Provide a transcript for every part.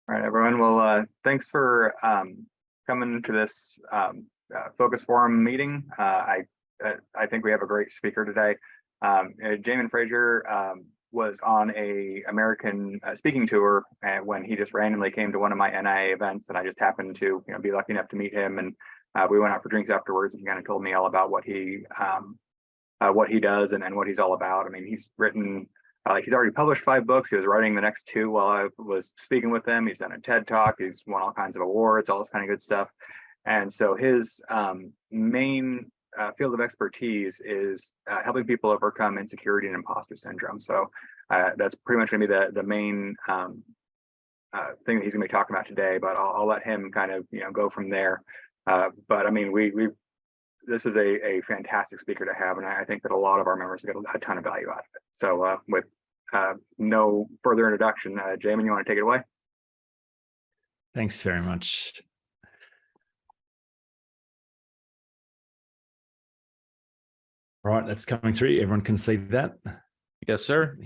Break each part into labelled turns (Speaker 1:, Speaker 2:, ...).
Speaker 1: All right, everyone. Well, thanks for coming to this focus forum meeting. I think we have a great speaker today. Jaemin Frazer was on a American speaking tour when he just randomly came to one of my NIA events, and I just happened to be lucky enough to meet him, and we went out for drinks afterwards, and he kind of told me all about what he does and what he's all about. I mean, he's written. He's already published 5 books. He was writing the next 2 while I was speaking with him. He's done a TED Talk. He's won all kinds of awards, all this kind of good stuff. And so his main field of expertise is helping people overcome insecurity and imposter syndrome. So that's pretty much going to be the main thing that he's going to be talking about today. But I'll let him kind of go from there. But I mean, this is a fantastic speaker to have, and I think that a lot of our members get a ton of value out of it. So with no further introduction, Jaemin, you want to take it away?
Speaker 2: Thanks very much. All right, that's coming through. Everyone can see that?
Speaker 3: Yes, sir.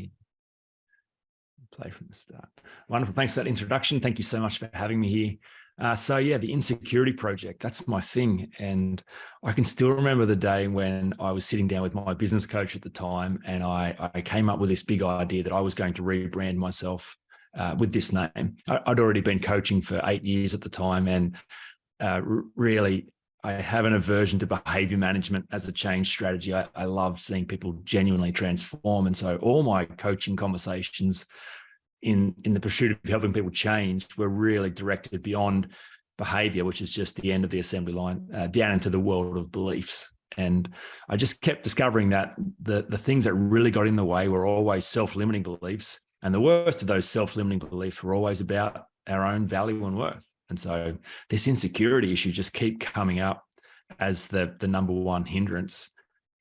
Speaker 2: Play from the start. Wonderful. Thanks for that introduction. Thank you so much for having me here. So yeah, the Insecurity project, that's my thing. And I can still remember the day when I was sitting down with my business coach at the time, and I came up with this big idea that I was going to rebrand myself with this name. I'd already been coaching for 8 years at the time, and really, I have an aversion to behavior management as a change strategy. I love seeing people genuinely transform. And so all my coaching conversations in the pursuit of helping people change were really directed beyond behavior, which is just the end of the assembly line, down into the world of beliefs. And I just kept discovering that the things that really got in the way were always self-limiting beliefs. And the worst of those self-limiting beliefs were always about our own value and worth. And so this insecurity issue just keep coming up as the number one hindrance,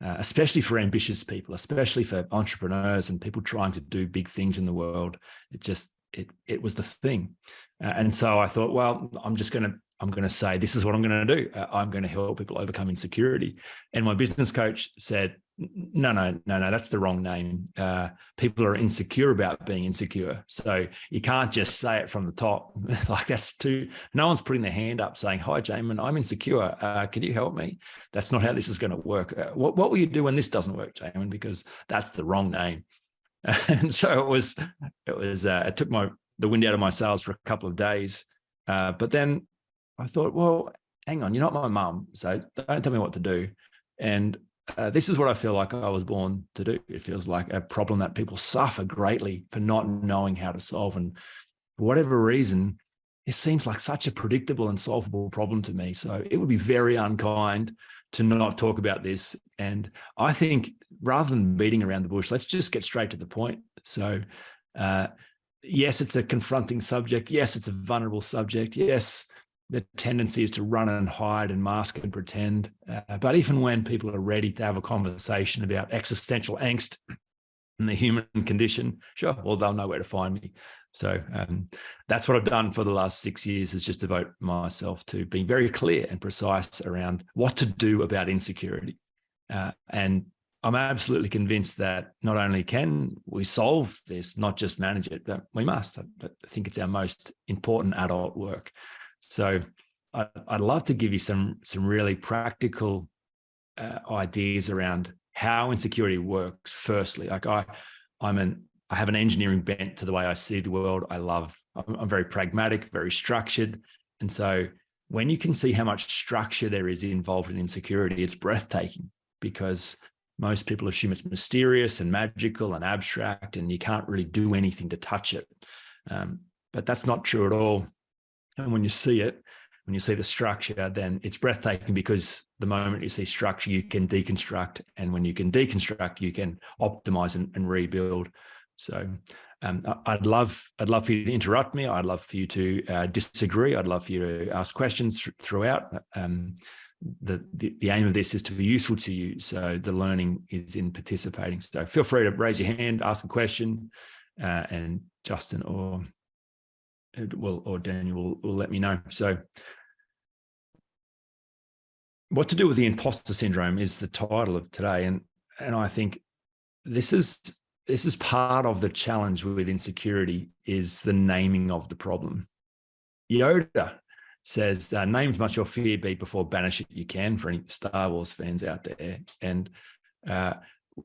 Speaker 2: especially for ambitious people, especially for entrepreneurs and people trying to do big things in the world. It was the thing. And so I thought, well, I'm going to say, this is what I'm going to do. I'm going to help people overcome insecurity. And my business coach said, no, that's the wrong name. People are insecure about being insecure. So you can't just say it from the top. Like no one's putting their hand up saying, hi, Jaemin, I'm insecure. Can you help me? That's not how this is going to work. What will you do when this doesn't work, Jaemin? Because that's the wrong name. And so it took the wind out of my sails for a couple of days. But then I thought, well, hang on, you're not my mum, so don't tell me what to do. And this is what I feel like I was born to do. It feels like a problem that people suffer greatly for not knowing how to solve. And for whatever reason, it seems like such a predictable and solvable problem to me. So it would be very unkind to not talk about this. And I think rather than beating around the bush, let's just get straight to the point. So yes, it's a confronting subject. Yes, it's a vulnerable subject. Yes, the tendency is to run and hide and mask and pretend. But even when people are ready to have a conversation about existential angst and the human condition, sure, well, they'll know where to find me. So that's what I've done for the last 6 years, is just devote myself to being very clear and precise around what to do about insecurity. And I'm absolutely convinced that not only can we solve this, not just manage it, but we must. But I think it's our most important adult work. So I'd love to give you some really practical ideas around how insecurity works. Firstly, like I have an engineering bent to the way I see the world. I'm very pragmatic, very structured. And so when you can see how much structure there is involved in insecurity, it's breathtaking, because most people assume it's mysterious and magical and abstract, and you can't really do anything to touch it. But that's not true at all. And when you see the structure, then it's breathtaking, because the moment you see structure, you can deconstruct. And when you can deconstruct, you can optimize and rebuild. So I'd love for you to interrupt me. I'd love for you to disagree. I'd love for you to ask questions throughout. The aim of this is to be useful to you. So the learning is in participating. So feel free to raise your hand, ask a question, and Justin or Daniel will let me know. So what to do with the imposter syndrome is the title of today. And I think this is part of the challenge with insecurity, is the naming of the problem. Yoda says, names must your fear be before banish it you can, for any Star Wars fans out there. And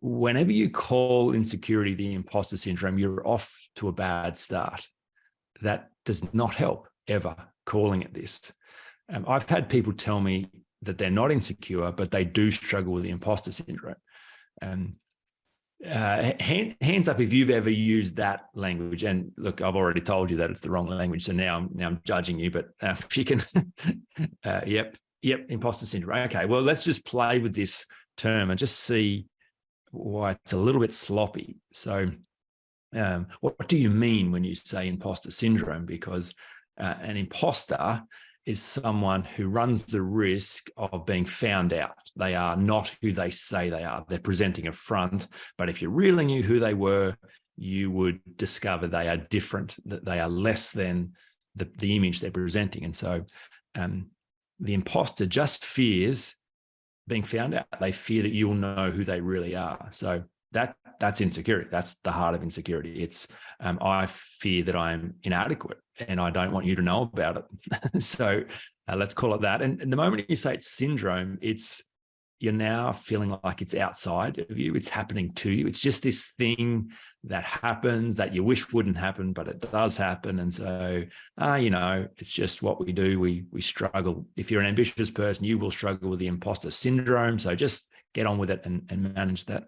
Speaker 2: whenever you call insecurity the imposter syndrome, you're off to a bad start. That does not help, ever, calling it this. I've had people tell me that they're not insecure, but they do struggle with the imposter syndrome. Hands up if you've ever used that language. And look, I've already told you that it's the wrong language, so now I'm judging you. But if you can, yep, imposter syndrome. Okay, well, let's just play with this term and just see why it's a little bit sloppy. So, what do you mean when you say imposter syndrome? Because an imposter is someone who runs the risk of being found out. They are not who they say they are. They're presenting a front, but if you really knew who they were, you would discover they are different, that they are less than the image they're presenting. And so the imposter just fears being found out. They fear that you'll know who they really are. So that's insecurity. That's the heart of insecurity. It's I fear that I'm inadequate and I don't want you to know about it. So let's call it that. And the moment you say it's syndrome, you're now feeling like it's outside of you. It's happening to you. It's just this thing that happens that you wish wouldn't happen, but it does happen. And so, it's just what we do. We struggle. If you're an ambitious person, you will struggle with the imposter syndrome. So just get on with it and manage that.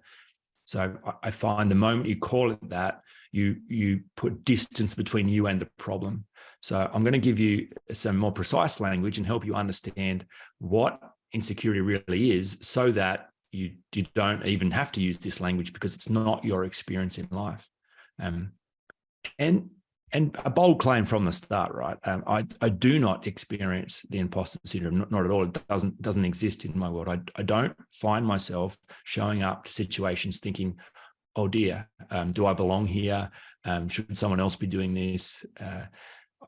Speaker 2: So I find the moment you call it that, you put distance between you and the problem. So I'm going to give you some more precise language and help you understand what insecurity really is, so that you don't even have to use this language, because it's not your experience in life. And a bold claim from the start, right? I do not experience the imposter syndrome, not at all. It doesn't exist in my world. I don't find myself showing up to situations thinking, oh dear, do I belong here? Should someone else be doing this?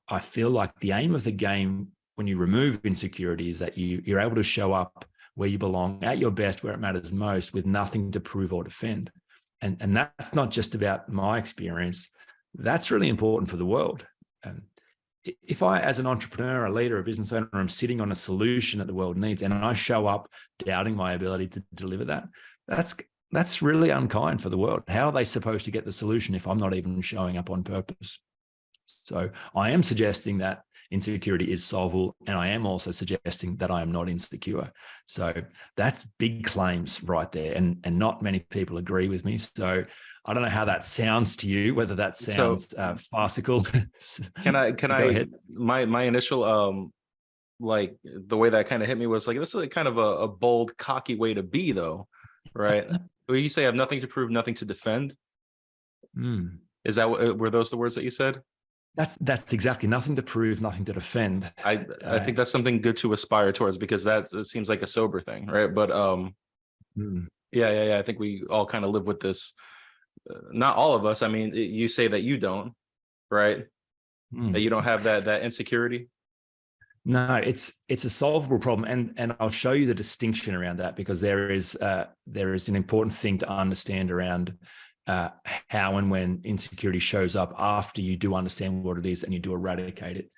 Speaker 2: I feel like the aim of the game when you remove insecurity is that you're able to show up where you belong, at your best, where it matters most, with nothing to prove or defend. And that's not just about my experience. That's really important for the world. If I, as an entrepreneur, a leader, a business owner, I'm sitting on a solution that the world needs, and I show up doubting my ability to deliver that, that's really unkind for the world. How are they supposed to get the solution if I'm not even showing up on purpose? So I am suggesting that insecurity is solvable, and I am also suggesting that I am not insecure. So that's big claims right there, and not many people agree with me. So I don't know how that sounds to you, whether that sounds farcical.
Speaker 3: Can I
Speaker 2: Go ahead.
Speaker 3: My initial like the way that kind of hit me was like, this is kind of a bold, cocky way to be, though, right? Where you say I have nothing to prove, nothing to defend. Is that were those the words that you said?
Speaker 2: That's exactly, nothing to prove, nothing to defend.
Speaker 3: I think that's something good to aspire towards, because it seems like a sober thing, right? But yeah. I think we all kind of live with this. Not all of us. I mean, you say that you don't, right? That you don't have that insecurity.
Speaker 2: No, it's a solvable problem, and I'll show you the distinction around that, because there is an important thing to understand around how and when insecurity shows up after you do understand what it is and you do eradicate it.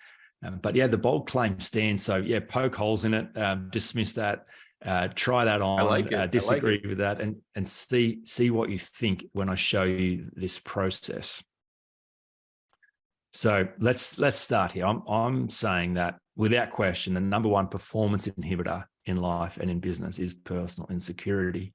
Speaker 2: But yeah, the bold claim stands. So yeah, poke holes in it, dismiss that, try that on,
Speaker 3: I like it.
Speaker 2: disagree with that, and see what you think when I show you this process. So let's start here. I'm saying that without question, the number one performance inhibitor in life and in business is personal insecurity.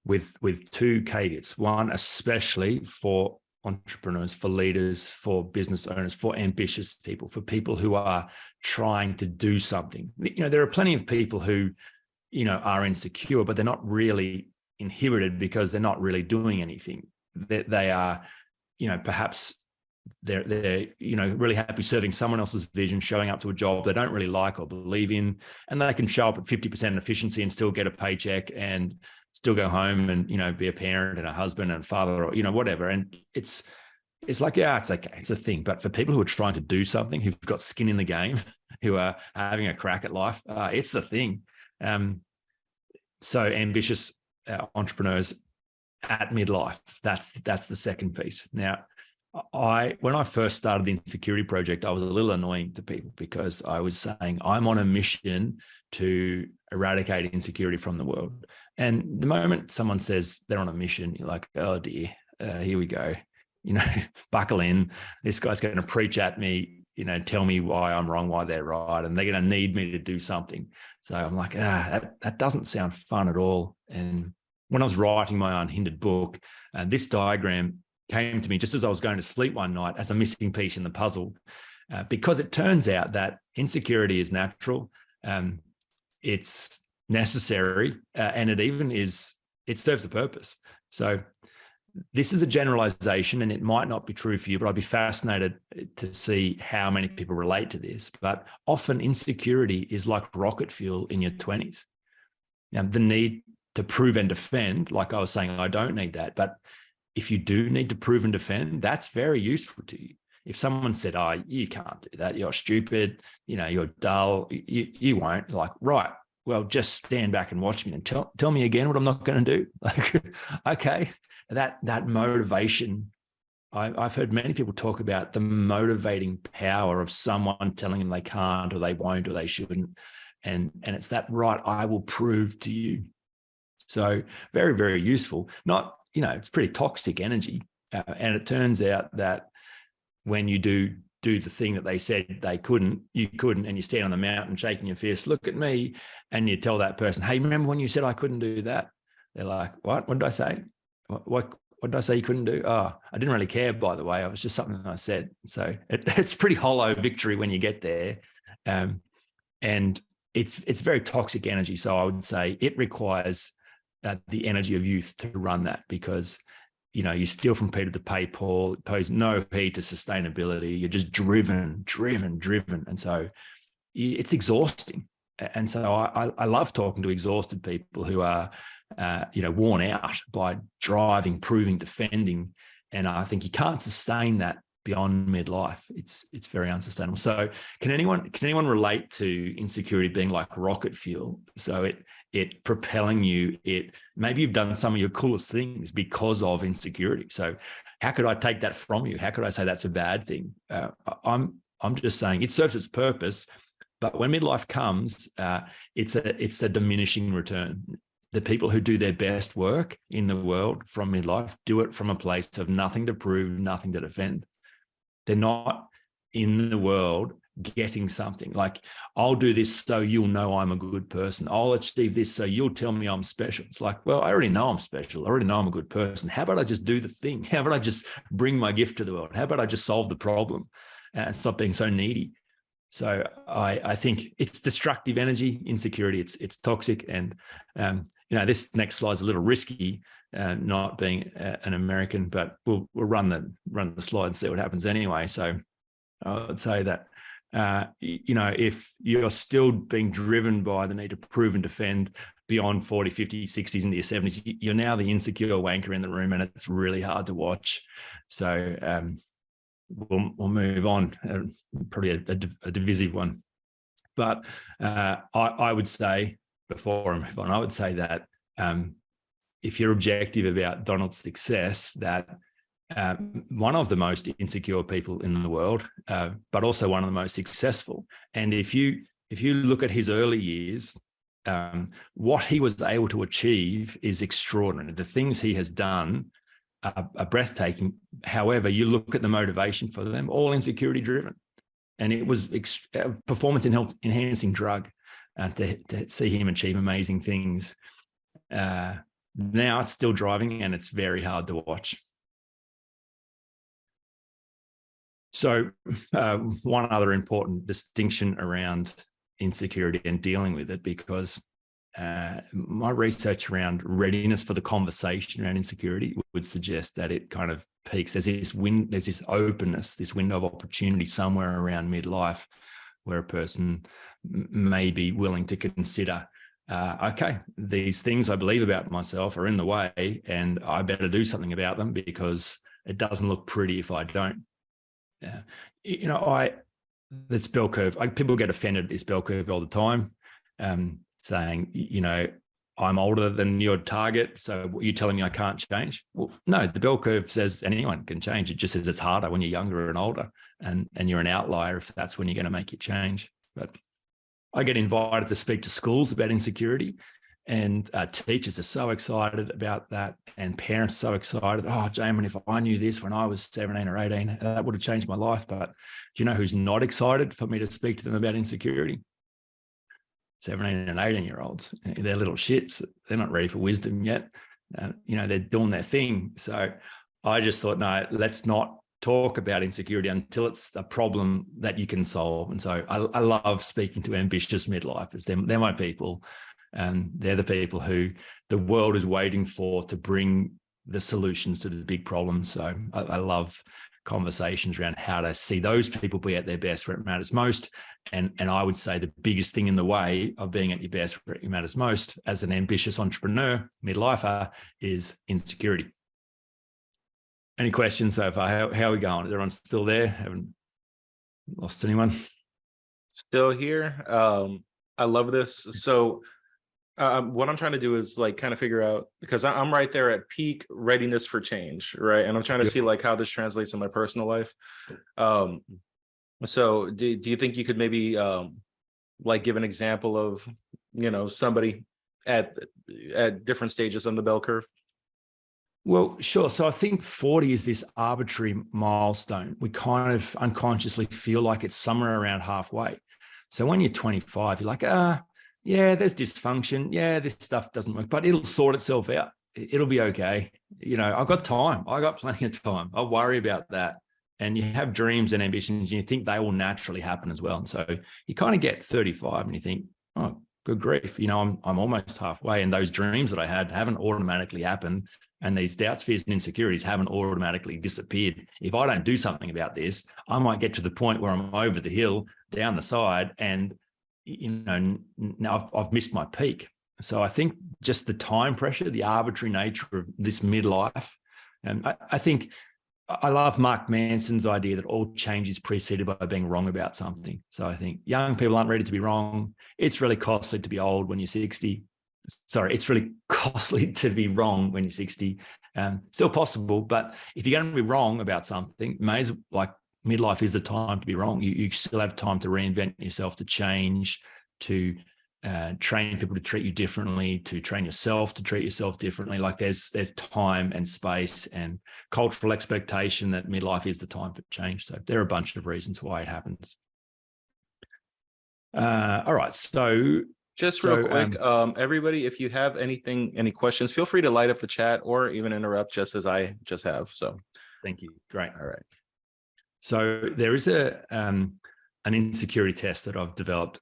Speaker 2: With two caveats. One, especially for entrepreneurs, for leaders, for business owners, for ambitious people, for people who are trying to do something. There are plenty of people who, are insecure, but they're not really inhibited because they're not really doing anything. They are, perhaps they're really happy serving someone else's vision, showing up to a job they don't really like or believe in, and they can show up at 50% efficiency and still get a paycheck and still go home and be a parent and a husband and father, or whatever. And it's like, yeah, it's okay, it's a thing. But for people who are trying to do something, who've got skin in the game, who are having a crack at life, it's the thing. So ambitious entrepreneurs at midlife, that's the second piece. Now, when I first started the Insecurity Project, I was a little annoying to people because I was saying I'm on a mission to eradicate insecurity from the world. And the moment someone says they're on a mission, you're like, oh dear, here we go. Buckle in. This guy's going to preach at me, tell me why I'm wrong, why they're right, and they're going to need me to do something. So I'm like, that doesn't sound fun at all. And when I was writing my Unhindered book, this diagram came to me just as I was going to sleep one night as a missing piece in the puzzle, because it turns out that insecurity is natural, it's necessary, and it serves a purpose. So this is a generalization and it might not be true for you, but I'd be fascinated to see how many people relate to this. But often insecurity is like rocket fuel in your 20s. Now, the need to prove and defend, like I was saying, I don't need that. But if you do need to prove and defend, that's very useful to you. If someone said, oh, you can't do that, you're stupid, you're dull, you won't, like, right, well, just stand back and watch me and tell me again what I'm not going to do. Like, okay, that motivation. I've heard many people talk about the motivating power of someone telling them they can't or they won't or they shouldn't. And it's that, right, I will prove to you. So very, very useful. Not, it's pretty toxic energy. And it turns out that when you do the thing that they said they couldn't, you couldn't, and you stand on the mountain shaking your fist, look at me, and you tell that person, hey, remember when you said I couldn't do that? They're like, what did I say? What did I say you couldn't do? Oh, I didn't really care, by the way. It was just something I said. So it's pretty hollow victory when you get there. And it's very toxic energy. So I would say it requires the energy of youth to run that, because you steal from Peter to pay Paul, it pose no heed to sustainability. You're just driven. And so it's exhausting. And so I love talking to exhausted people who are, worn out by driving, proving, defending. And I think you can't sustain that beyond midlife. It's very unsustainable. So can anyone relate to insecurity being like rocket fuel? So it propelling you, maybe you've done some of your coolest things because of insecurity. So how could I take that from you? How could I say that's a bad thing? I'm just saying it serves its purpose, but when midlife comes, it's a diminishing return. The people who do their best work in the world from midlife do it from a place of nothing to prove, nothing to defend. They're not in the world getting something like, I'll do this so you'll know I'm a good person. I'll achieve this so you'll tell me I'm special. It's like, well, I already know I'm special. I already know I'm a good person. How about I just do the thing? How about I just bring my gift to the world? How about I just solve the problem and stop being so needy? So I think it's destructive energy, insecurity. It's toxic. And, this next slide is a little risky, not being an American, but we'll run the slide and see what happens anyway. So I would say that, if you're still being driven by the need to prove and defend beyond 40, 50, 60s into your 70s, you're now the insecure wanker in the room, and it's really hard to watch. So we'll move on, probably a divisive one. But I would say, before I move on, I would say that if you're objective about Donald's success, that one of the most insecure people in the world, but also one of the most successful. And if you look at his early years, what he was able to achieve is extraordinary. The things he has done are breathtaking. However, you look at the motivation for them, all insecurity driven. And it was performance enhancing drug to see him achieve amazing things. Now it's still driving, and it's very hard to watch. So one other important distinction around insecurity and dealing with it, because my research around readiness for the conversation around insecurity would suggest that it kind of peaks. There's this openness, this window of opportunity somewhere around midlife where a person may be willing to consider, okay, these things I believe about myself are in the way, and I better do something about them because it doesn't look pretty if I don't. This bell curve, people get offended at this bell curve all the time, saying, I'm older than your target, so what, you're telling me I can't change? Well, no, the bell curve says anyone can change. It just says it's harder when you're younger and older, and you're an outlier if that's when you're going to make your change. But I get invited to speak to schools about insecurity, and teachers are so excited about that, and parents so excited. Oh, Jaemin, if I knew this when I was 17 or 18, that would have changed my life. But do you know who's not excited for me to speak to them about insecurity? 17 and 18-year-olds. They're little shits. They're not ready for wisdom yet. They're doing their thing. So I just thought, no, let's not talk about insecurity until it's a problem that you can solve. And so I love speaking to ambitious midlifers. They're my people. And they're the people who the world is waiting for to bring the solutions to the big problems. So I love conversations around how to see those people be at their best where it matters most. And I would say the biggest thing in the way of being at your best where it matters most as an ambitious entrepreneur, midlifer, is insecurity. Any questions so far? How are we going? Is everyone still there? Haven't lost anyone?
Speaker 3: Still here. I love this. So what I'm trying to do is like kind of figure out, because I'm right there at peak readiness for change, right? And I'm trying to see like how this translates in my personal life. So do you think you could maybe like give an example of, somebody at different stages on the bell curve?
Speaker 2: Well, sure. So I think 40 is this arbitrary milestone. We kind of unconsciously feel like it's somewhere around halfway. So when you're 25, you're like, yeah, there's dysfunction. Yeah, this stuff doesn't work, but it'll sort itself out. It'll be okay. I've got time. I got plenty of time. I'll worry about that. And you have dreams and ambitions, and you think they will naturally happen as well. And so you kind of get 35 and you think, oh, good grief. I'm almost halfway. And those dreams that I had haven't automatically happened. And these doubts, fears, and insecurities haven't automatically disappeared. If I don't do something about this, I might get to the point where I'm over the hill, down the side, and now I've missed my peak. So I think just the time pressure, the arbitrary nature of this midlife, and I think I love Mark Manson's idea that all change is preceded by being wrong about something. So I think young people aren't ready to be wrong. It's really costly to be old when you're 60. Sorry, it's really costly to be wrong when you're 60. Still possible, but if you're going to be wrong about something, midlife is the time to be wrong. You still have time to reinvent yourself, to change, to train people to treat you differently, to train yourself to treat yourself differently. Like there's time and space and cultural expectation that midlife is the time for change. So there are a bunch of reasons why it happens. All right, so
Speaker 3: just real quick, everybody, if you have any questions, feel free to light up the chat or even interrupt just as I just have. So
Speaker 2: thank you. Great.
Speaker 3: All right.
Speaker 2: So there is an insecurity test that I've developed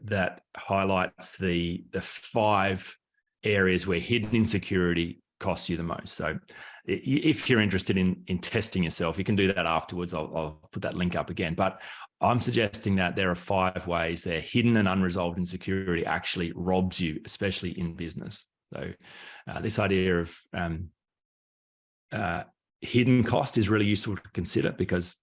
Speaker 2: that highlights the 5 areas where hidden insecurity costs you the most. So if you're interested in testing yourself, you can do that afterwards. I'll put that link up again. But I'm suggesting that there are 5 ways there hidden and unresolved insecurity actually robs you, especially in business. So this idea of hidden cost is really useful to consider because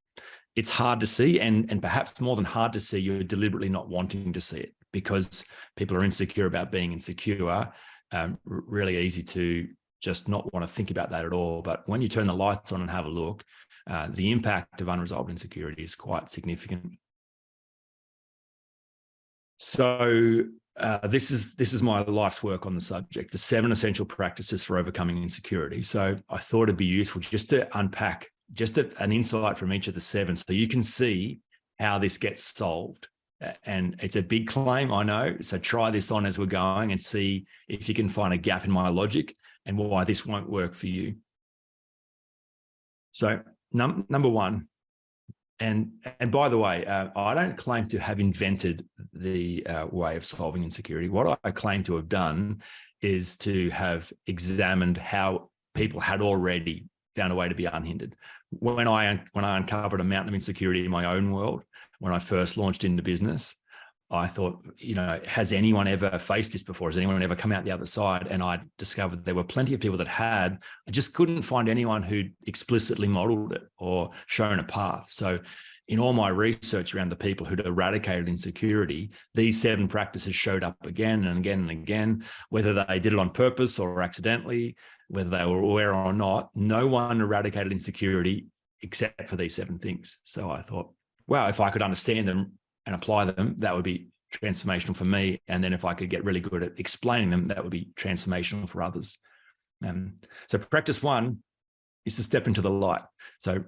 Speaker 2: it's hard to see, and perhaps more than hard to see, you're deliberately not wanting to see it because people are insecure about being insecure. Really easy to just not want to think about that at all. But when you turn the lights on and have a look, the impact of unresolved insecurity is quite significant. So this is my life's work on the subject, the 7 essential practices for overcoming insecurity. So I thought it'd be useful just to unpack just an insight from each of the 7 so you can see how this gets solved. And it's a big claim, I know. So try this on as we're going and see if you can find a gap in my logic and why this won't work for you. So number 1, and by the way, I don't claim to have invented the way of solving insecurity. What I claim to have done is to have examined how people had already found a way to be unhindered. When I uncovered a mountain of insecurity in my own world, when I first launched into business, I thought, has anyone ever faced this before? Has anyone ever come out the other side? And I discovered there were plenty of people that had. I just couldn't find anyone who'd explicitly modeled it or shown a path. So in all my research around the people who'd eradicated insecurity, these 7 practices showed up again and again and again, whether they did it on purpose or accidentally, whether they were aware or not. No one eradicated insecurity except for these 7 things. So I thought, wow, if I could understand them and apply them, that would be transformational for me. And then if I could get really good at explaining them, that would be transformational for others. So practice 1 is to step into the light. So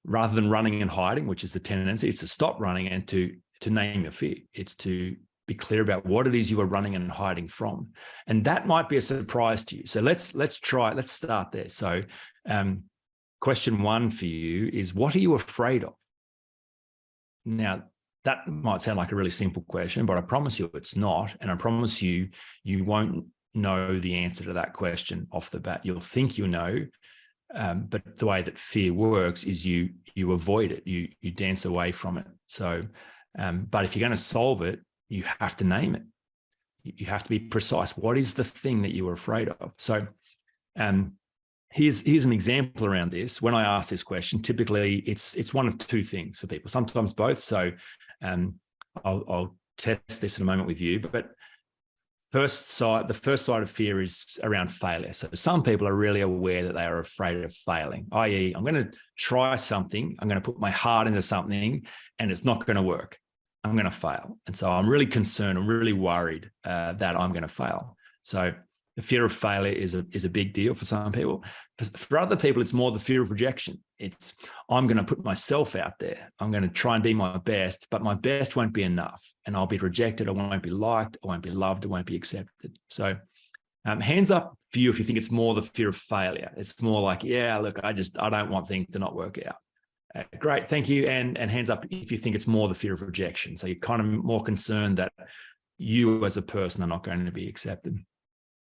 Speaker 2: rather than running and hiding, which is the tendency, it's to stop running and to name your fear. It's to be clear about what it is you are running and hiding from. And that might be a surprise to you. So let's start there. So question 1 for you is, what are you afraid of? Now, that might sound like a really simple question, but I promise you it's not. And I promise you, you won't know the answer to that question off the bat. You'll think you know, but the way that fear works is you avoid it, you dance away from it. So, but if you're going to solve it, you have to name it. You have to be precise. What is the thing that you are afraid of? So, here's an example around this. When I ask this question, typically it's one of 2 things for people, sometimes both. So, I'll test this in a moment with you, but the first side of fear is around failure. So some people are really aware that they are afraid of failing, i.e., I'm going to try something, I'm going to put my heart into something, and it's not going to work. I'm going to fail. And so I'm really concerned, I'm really worried that I'm going to fail. So the fear of failure is a big deal for some people. For other people, it's more the fear of rejection. It's, I'm going to put myself out there. I'm going to try and be my best, but my best won't be enough. And I'll be rejected. I won't be liked. I won't be loved. I won't be accepted. So hands up for you if you think it's more the fear of failure. It's more like, yeah, look, I don't want things to not work out. Great, thank you. And hands up if you think it's more the fear of rejection. So you're kind of more concerned that you as a person are not going to be accepted.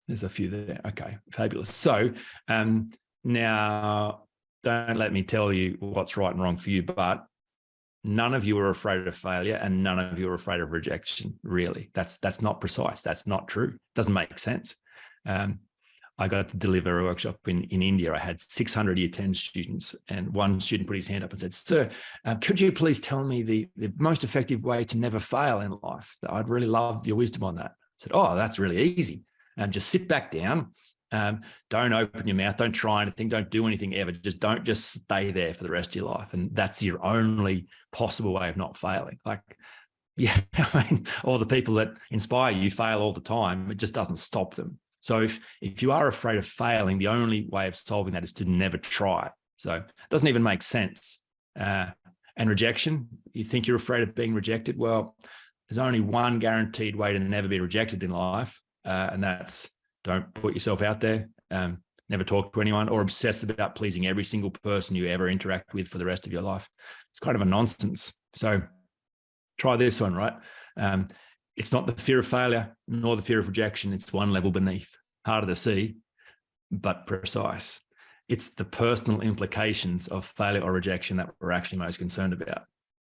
Speaker 2: There's a few there. Okay, fabulous. So now don't let me tell you what's right and wrong for you, but none of you are afraid of failure and none of you are afraid of rejection, really. That's not precise. That's not true. Doesn't make sense. I got to deliver a workshop in India. I had 600 year 10 students, and one student put his hand up and said, "Sir, could you please tell me the most effective way to never fail in life? I'd really love your wisdom on that." I said, "Oh, that's really easy. Just sit back down. Don't open your mouth. Don't try anything. Don't do anything ever. Don't stay there for the rest of your life. And that's your only possible way of not failing." Like, yeah, I mean, all the people that inspire you fail all the time. It just doesn't stop them. So if you are afraid of failing, the only way of solving that is to never try. So it doesn't even make sense. And rejection, you think you're afraid of being rejected? Well, there's only one guaranteed way to never be rejected in life. And that's, don't put yourself out there, never talk to anyone, or obsess about pleasing every single person you ever interact with for the rest of your life. It's kind of a nonsense. So try this one, right? It's not the fear of failure, nor the fear of rejection. It's one level beneath, harder to see, but precise. It's the personal implications of failure or rejection that we're actually most concerned about.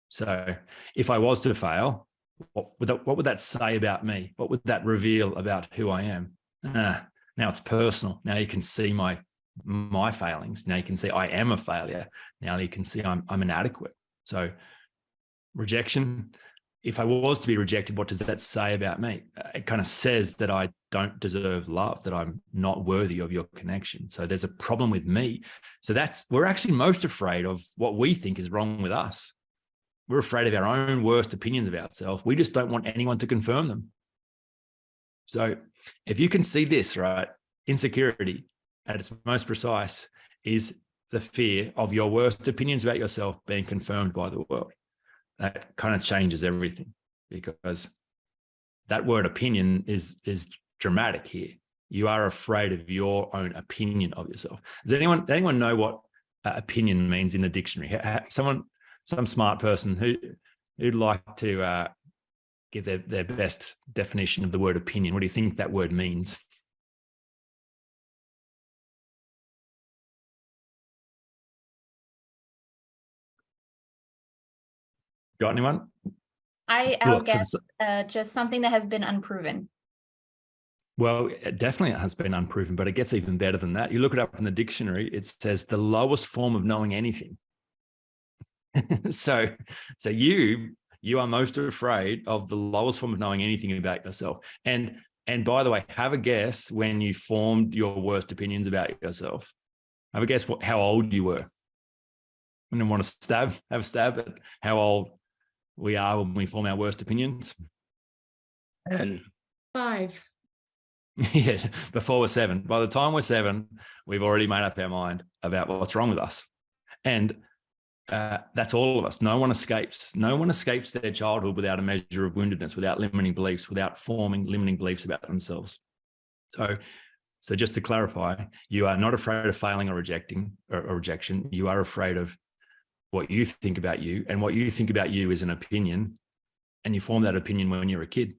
Speaker 2: So if I was to fail, what would that say about me? What would that reveal about who I am? Now it's personal. Now you can see my failings. Now you can see I am a failure. Now you can see I'm inadequate. So rejection, if I was to be rejected, what does that say about me? It kind of says that I don't deserve love, that I'm not worthy of your connection. So there's a problem with me. So we're actually most afraid of what we think is wrong with us. We're afraid of our own worst opinions of ourselves. We just don't want anyone to confirm them. So if you can see this, right, insecurity at its most precise is the fear of your worst opinions about yourself being confirmed by the world. That kind of changes everything, because that word opinion is dramatic here. You are afraid of your own opinion of yourself. Does anyone know what opinion means in the dictionary? Some smart person who'd like to give their best definition of the word opinion. What do you think that word means? Got anyone?
Speaker 4: I'll guess just something that has been unproven.
Speaker 2: Well, definitely it has been unproven, but it gets even better than that. You look it up in the dictionary, it says the lowest form of knowing anything. So you are most afraid of the lowest form of knowing anything about yourself. And by the way, have a guess when you formed your worst opinions about yourself. Have a guess how old you were. I don't want to have a stab at how old we are when we form our worst opinions.
Speaker 3: And
Speaker 5: 5.
Speaker 2: Yeah, before we're 7. By the time we're 7, we've already made up our mind about what's wrong with us. And that's all of us. No one escapes. No one escapes their childhood without a measure of woundedness, without limiting beliefs, without forming limiting beliefs about themselves. So just to clarify, you are not afraid of failing or rejection. You are afraid of what you think about you, and what you think about you is an opinion, and you form that opinion when you're a kid.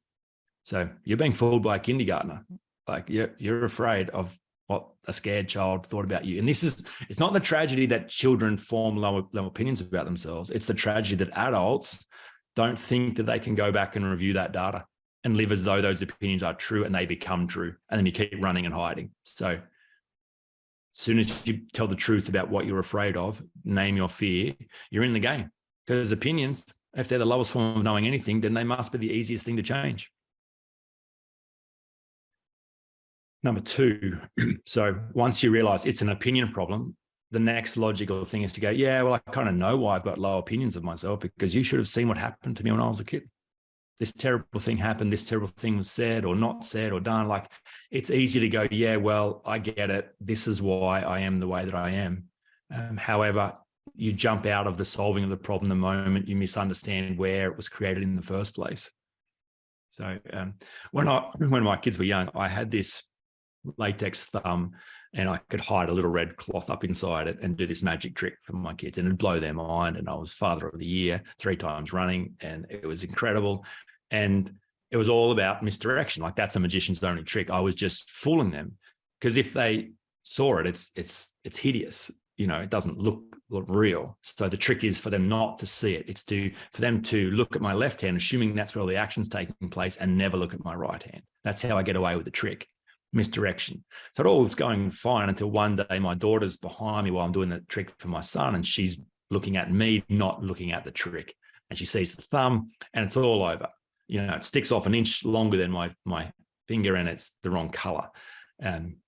Speaker 2: So you're being fooled by a kindergartner. Like you're afraid of what a scared child thought about you. And it's not the tragedy that children form low opinions about themselves. It's the tragedy that adults don't think that they can go back and review that data and live as though those opinions are true, and they become true. And then you keep running and hiding. So as soon as you tell the truth about what you're afraid of, name your fear, you're in the game. Because opinions, if they're the lowest form of knowing anything, then they must be the easiest thing to change. Number 2, so once you realize it's an opinion problem, the next logical thing is to go, yeah, well, I kind of know why I've got low opinions of myself, because you should have seen what happened to me when I was a kid. This terrible thing happened, this terrible thing was said or not said or done. Like, it's easy to go, yeah, well, I get it. This is why I am the way that I am. However, you jump out of the solving of the problem the moment you misunderstand where it was created in the first place. So when my kids were young, I had this latex thumb, and I could hide a little red cloth up inside it and do this magic trick for my kids, and it'd blow their mind. And I was Father of the Year 3 times running, and it was incredible. And it was all about misdirection. Like, that's a magician's only trick. I was just fooling them, because if they saw it, it's hideous. You know, it doesn't look real. So the trick is for them not to see it. It's for them to look at my left hand, assuming that's where all the action's taking place, and never look at my right hand. That's how I get away with the trick. Misdirection. So it all was going fine until one day my daughter's behind me while I'm doing the trick for my son, and she's looking at me, not looking at the trick. And she sees the thumb, and it's all over. You know, it sticks off an inch longer than my finger, and it's the wrong color.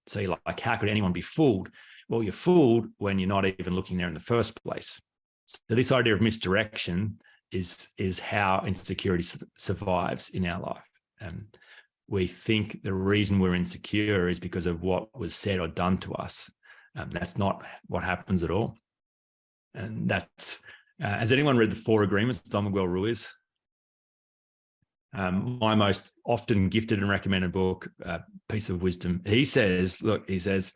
Speaker 2: So you're like, how could anyone be fooled? Well, you're fooled when you're not even looking there in the first place. So this idea of misdirection is how insecurity survives in our life. We think the reason we're insecure is because of what was said or done to us. That's not what happens at all. And that's, has anyone read the 4 Agreements, Don Miguel Ruiz? My most often gifted and recommended book, piece of wisdom. He says, it's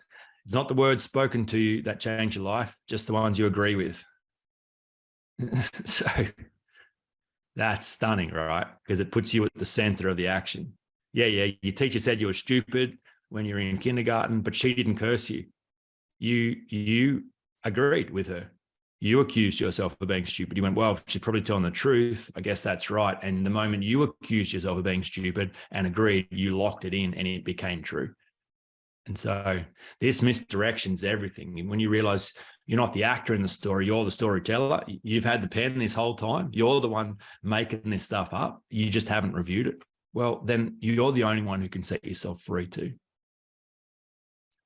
Speaker 2: not the words spoken to you that change your life, just the ones you agree with. So that's stunning, right? Because it puts you at the center of the action. Yeah, your teacher said you were stupid when you were in kindergarten, but she didn't curse you. You agreed with her. You accused yourself of being stupid. You went, well, she's probably telling the truth. I guess that's right. And the moment you accused yourself of being stupid and agreed, you locked it in and it became true. And so this misdirection's everything. When you realize you're not the actor in the story, you're the storyteller. You've had the pen this whole time. You're the one making this stuff up. You just haven't reviewed it. Well, then you're the only one who can set yourself free too.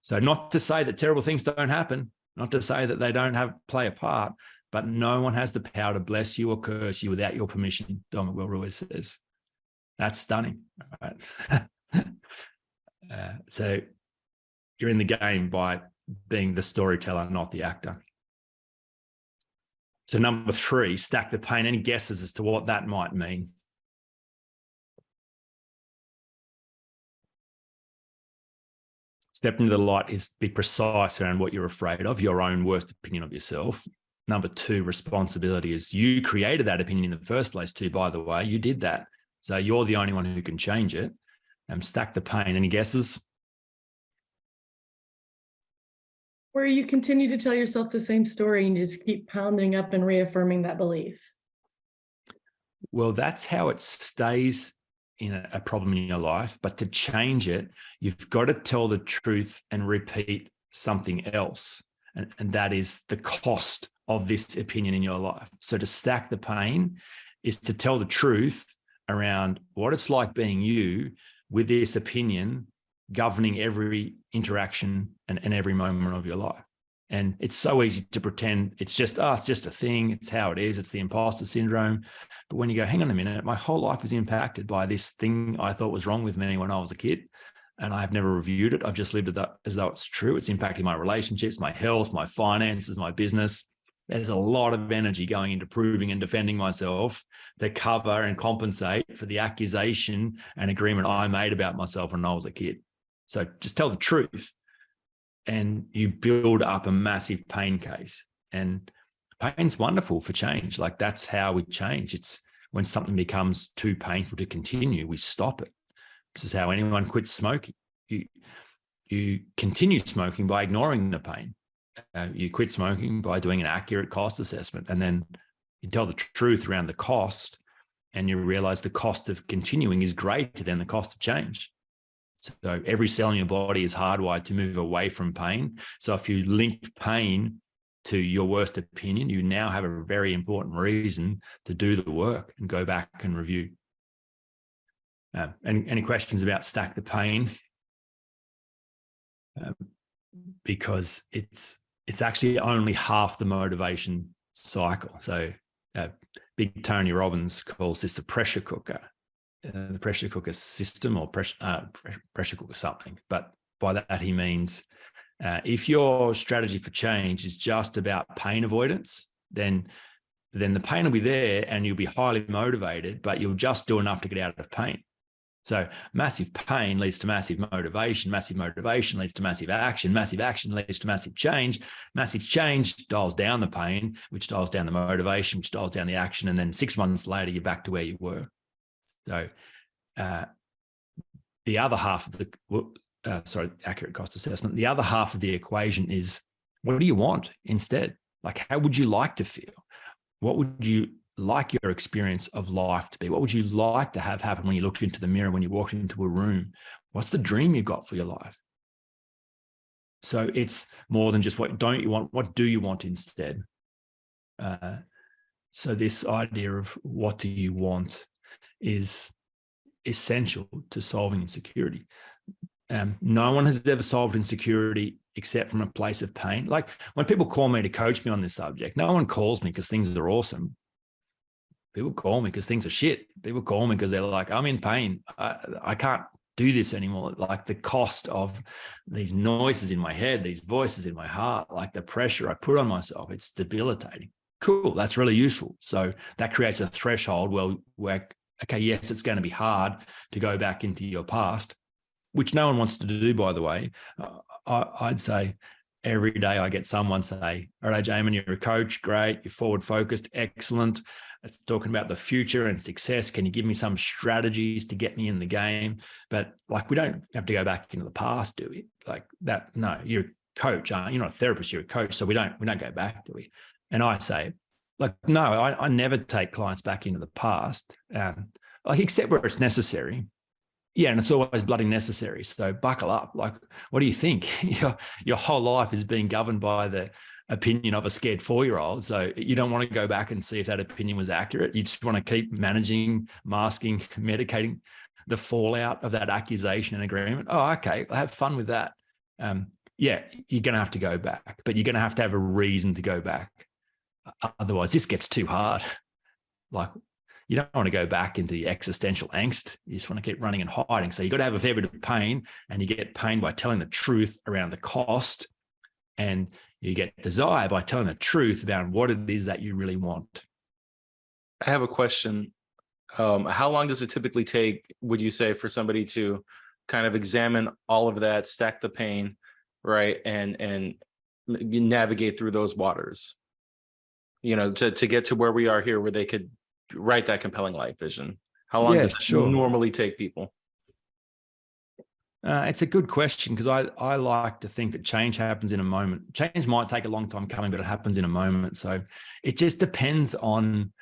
Speaker 2: So not to say that terrible things don't happen, not to say that they don't play a part, but no one has the power to bless you or curse you without your permission, Don Miguel Ruiz says. That's stunning. Right? So you're in the game by being the storyteller, not the actor. So number 3, stack the pain. Any guesses as to what that might mean? Step into the light is be precise around what you're afraid of, your own worst opinion of yourself. Number 2, responsibility is you created that opinion in the first place too, by the way. You did that. So you're the only one who can change it. Stack the pain. Any guesses?
Speaker 5: Where you continue to tell yourself the same story and just keep pounding up and reaffirming that belief.
Speaker 2: Well, that's how it stays in a problem in your life. But to change it, you've got to tell the truth and repeat something else. and that is the cost of this opinion in your life. So to stack the pain is to tell the truth around what it's like being you with this opinion governing every interaction and every moment of your life. And it's so easy to pretend it's just a thing. It's how it is. It's the imposter syndrome. But when you go, hang on a minute, my whole life was impacted by this thing I thought was wrong with me when I was a kid. And I've never reviewed it. I've just lived it as though it's true. It's impacting my relationships, my health, my finances, my business. There's a lot of energy going into proving and defending myself to cover and compensate for the accusation and agreement I made about myself when I was a kid. So just tell the truth. And you build up a massive pain case. And pain's wonderful for change. Like that's how we change. It's when something becomes too painful to continue, we stop it. This is how anyone quits smoking. You continue smoking by ignoring the pain. You quit smoking by doing an accurate cost assessment. And then you tell the truth around the cost and you realize the cost of continuing is greater than the cost of change. So every cell in your body is hardwired to move away from pain. So if you link pain to your worst opinion, you now have a very important reason to do the work and go back and review. Any questions about stack the pain? Because it's actually only half the motivation cycle. So Big Tony Robbins calls this the pressure cooker. The pressure cooker system or pressure cooker something. But by that, he means if your strategy for change is just about pain avoidance, then the pain will be there and you'll be highly motivated, but you'll just do enough to get out of pain. So massive pain leads to massive motivation leads to massive action leads to massive change dials down the pain, which dials down the motivation, which dials down the action. And then 6 months later, you're back to where you were. So the other half of the, accurate cost assessment, the other half of the equation is, what do you want instead? Like, how would you like to feel? What would you like your experience of life to be? What would you like to have happen when you looked into the mirror, when you walked into a room? What's the dream you got for your life? So it's more than just what don't you want, what do you want instead? So this idea of what do you want is essential to solving insecurity. No one has ever solved insecurity except from a place of pain. Like when people call me to coach me on this subject, no one calls me because things are awesome. People call me because things are shit. People call me because they're like, I'm in pain. I can't do this anymore. Like the cost of these noises in my head, these voices in my heart, like the pressure I put on myself, it's debilitating. Cool, that's really useful. So that creates a threshold where okay, yes, it's going to be hard to go back into your past, which no one wants to do, by the way. I'd say every day I get someone say, all right, Jaemin, you're a coach, great, you're forward focused, excellent. It's talking about the future and success. Can you give me some strategies to get me in the game? But like, we don't have to go back into the past, do we? Like that, no, you're a coach, aren't you? You're not a therapist, you're a coach. So we don't go back, do we? And I say, like, no, I never take clients back into the past, like except where it's necessary. Yeah, and it's always bloody necessary. So buckle up. Like, what do you think? Your whole life is being governed by the opinion of a scared 4-year-old. So you don't want to go back and see if that opinion was accurate. You just want to keep managing, masking, medicating the fallout of that accusation and agreement. Oh, okay, I'll have fun with that. Yeah, you're going to have to go back, but you're going to have a reason to go back. Otherwise, this gets too hard. Like, you don't want to go back into the existential angst. You just want to keep running and hiding. So you've got to have a fair bit of pain, and you get pain by telling the truth around the cost, and you get desire by telling the truth about what it is that you really want.
Speaker 3: I have a question. How long does it typically take, would you say, for somebody to kind of examine all of that, stack the pain, right, and navigate through those waters, to get to where we are here, where they could write that compelling life vision? How long does it normally take people?
Speaker 2: It's a good question, because I like to think that change happens in a moment. Change might take a long time coming, but it happens in a moment. So it just depends on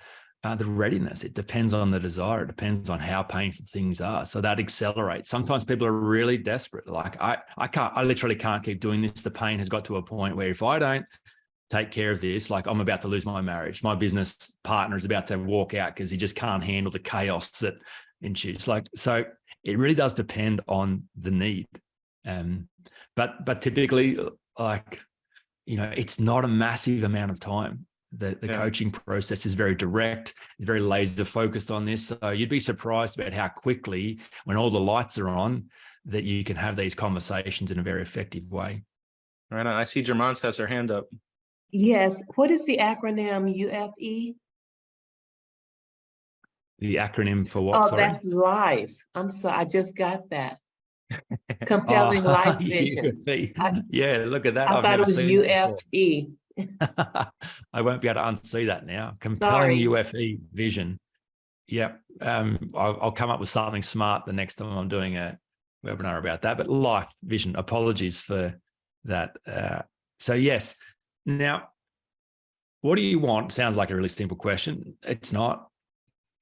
Speaker 2: the readiness. It depends on the desire. It depends on how painful things are. So that accelerates. Sometimes people are really desperate. Like I literally can't keep doing this. The pain has got to a point where if I don't take care of this, like I'm about to lose my marriage. My business partner is about to walk out because he just can't handle the chaos that ensues. Like, so it really does depend on the need. But typically, like, you know, it's not a massive amount of time. The coaching process is very direct, very laser focused on this. So you'd be surprised about how quickly, when all the lights are on, that you can have these conversations in a very effective way.
Speaker 3: Right on. I see Jaemin has her hand up.
Speaker 6: Yes. What is the acronym UFE?
Speaker 2: The acronym for what?
Speaker 6: Oh,
Speaker 2: sorry?
Speaker 6: that's life. I'm sorry. I just got that. Compelling life vision.
Speaker 2: Yeah, look at that.
Speaker 6: I thought it was UFE.
Speaker 2: I won't be able to unsee that now. Compelling UFE vision. Yep. I'll come up with something smart the next time I'm doing a webinar about that. But life vision. Apologies for that. So yes. Now, what do you want? Sounds like a really simple question. It's not.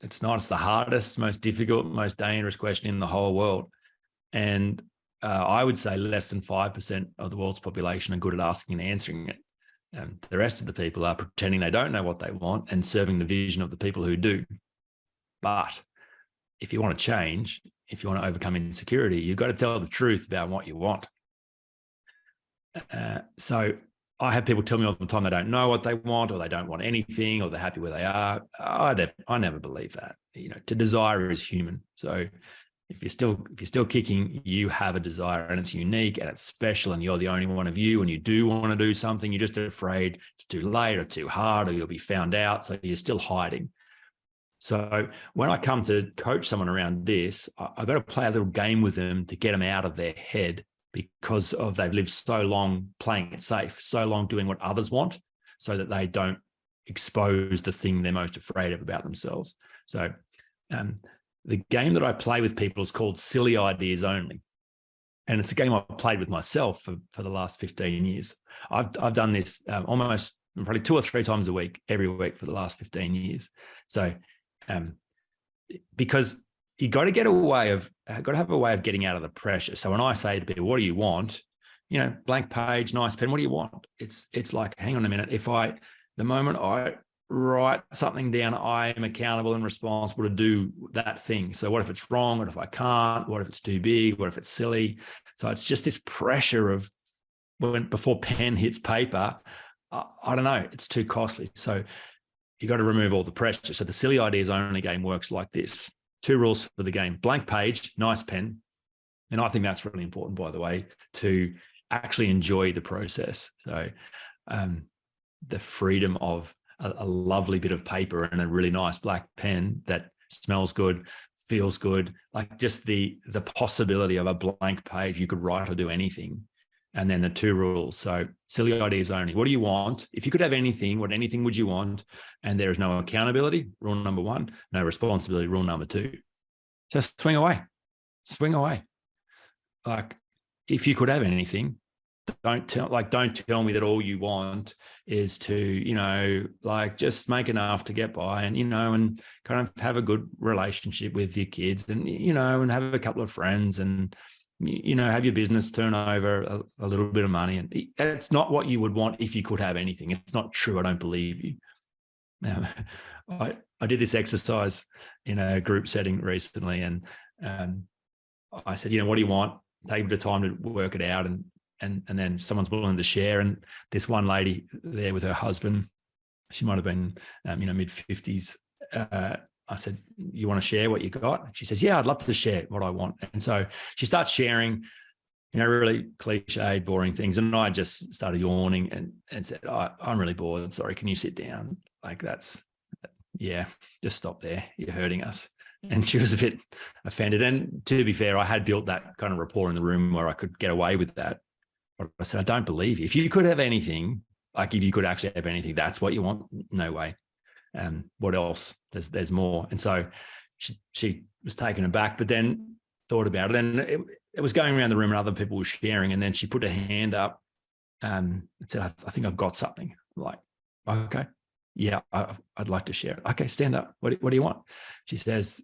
Speaker 2: It's not. It's the hardest, most difficult, most dangerous question in the whole world. And I would say less than 5% of the world's population are good at asking and answering it. The rest of the people are pretending they don't know what they want and serving the vision of the people who do. But if you want to change, if you want to overcome insecurity, you've got to tell the truth about what you want. So I have people tell me all the time they don't know what they want, or they don't want anything, or they're happy where they are. I never believe that. You know, to desire is human. So if you're still kicking, you have a desire, and it's unique and it's special, and you're the only one of you, and you do want to do something. You're just afraid it's too late or too hard, or you'll be found out. So you're still hiding. So when I come to coach someone around this, I've got to play a little game with them to get them out of their head, because they've lived so long playing it safe, so long doing what others want, so that they don't expose the thing they're most afraid of about themselves. So the game that I play with people is called Silly Ideas Only. And it's a game I've played with myself for the last 15 years. I've done this almost probably 2 or 3 times a week, every week for the last 15 years. So because you got to have a way of getting out of the pressure. So when I say to people, what do you want? You know, blank page, nice pen, what do you want? It's like, hang on a minute. The moment I write something down, I am accountable and responsible to do that thing. So what if it's wrong? What if I can't? What if it's too big? What if it's silly? So it's just this pressure of before pen hits paper, I don't know, it's too costly. So you got to remove all the pressure. So the Silly Ideas Only game works like this. 2 rules for the game: blank page, nice pen. And I think that's really important, by the way, to actually enjoy the process. So the freedom of a lovely bit of paper and a really nice black pen that smells good, feels good, like just the possibility of a blank page, you could write or do anything. And then the 2 rules. So Silly Ideas Only. What do you want? If you could have anything, what anything would you want? And there is no accountability, rule number 1, no responsibility, rule number 2. Just swing away. Like, if you could have anything, don't tell me that all you want is to, you know, like just make enough to get by, and, you know, and kind of have a good relationship with your kids, and, you know, and have a couple of friends, and, you know, have your business turn over a little bit of money. And that's not what you would want if you could have anything. It's not true. I don't believe you. Now, I did this exercise in a group setting recently, and I said, you know, what do you want? Take a bit of time to work it out, and then someone's willing to share. And this one lady there with her husband, she might have been, you know, mid-50s. I said, you want to share what you got? She says, yeah, I'd love to share what I want. And so she starts sharing, you know, really cliched, boring things. And I just started yawning and said, I'm really bored. Sorry, can you sit down? Like, just stop there. You're hurting us. And she was a bit offended. And to be fair, I had built that kind of rapport in the room where I could get away with that. But I said, I don't believe you. If you could have anything, like if you could actually have anything, that's what you want? No way. What else? There's more. And so she was taken aback, but then thought about it. And it was going around the room and other people were sharing. And then she put her hand up and said, I think I've got something. I'm like, okay. yeah, I'd like to share it. Okay, stand up. What do you want? She says,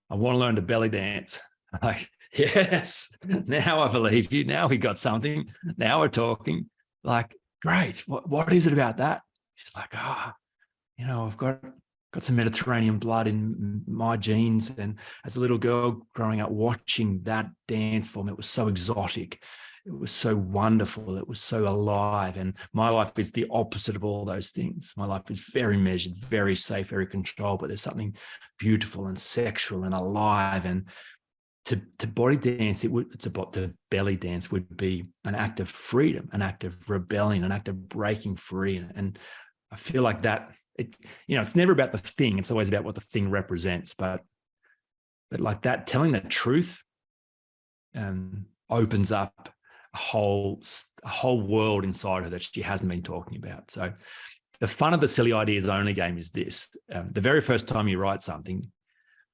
Speaker 2: I want to learn to belly dance. I'm like, yes, now I believe you. Now we got something. Now we're talking. Like, great. What is it about that? She's like, I've got some Mediterranean blood in my genes. And as a little girl growing up, watching that dance form, it was so exotic. It was so wonderful. It was so alive. And my life is the opposite of all those things. My life is very measured, very safe, very controlled, but there's something beautiful and sexual and alive. And to body dance, to belly dance would be an act of freedom, an act of rebellion, an act of breaking free. And I feel like that, it's never about the thing. It's always about what the thing represents. But like that, telling the truth opens up a whole world inside her that she hasn't been talking about. So the fun of the Silly Ideas Only game is this. The very first time you write something,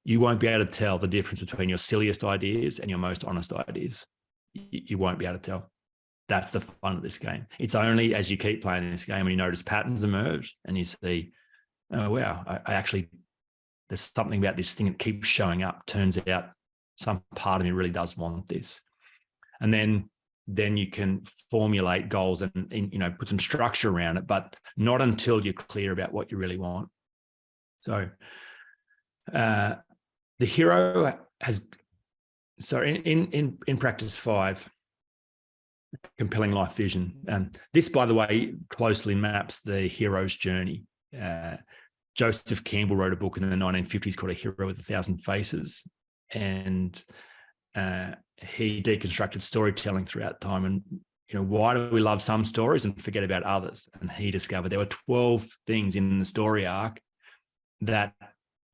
Speaker 2: you won't be able to tell the difference between your silliest ideas and your most honest ideas. You won't be able to tell. That's the fun of this game. It's only as you keep playing this game and you notice patterns emerge and you see, oh, wow, I actually, there's something about this thing that keeps showing up. Turns out some part of me really does want this. And then you can formulate goals and put some structure around it, but not until you're clear about what you really want. So the hero has, so in practice 5, compelling life vision. This, by the way, closely maps the hero's journey. Joseph Campbell wrote a book in the 1950s called A Hero with 1,000 Faces. And he deconstructed storytelling throughout time. And, why do we love some stories and forget about others? And he discovered there were 12 things in the story arc that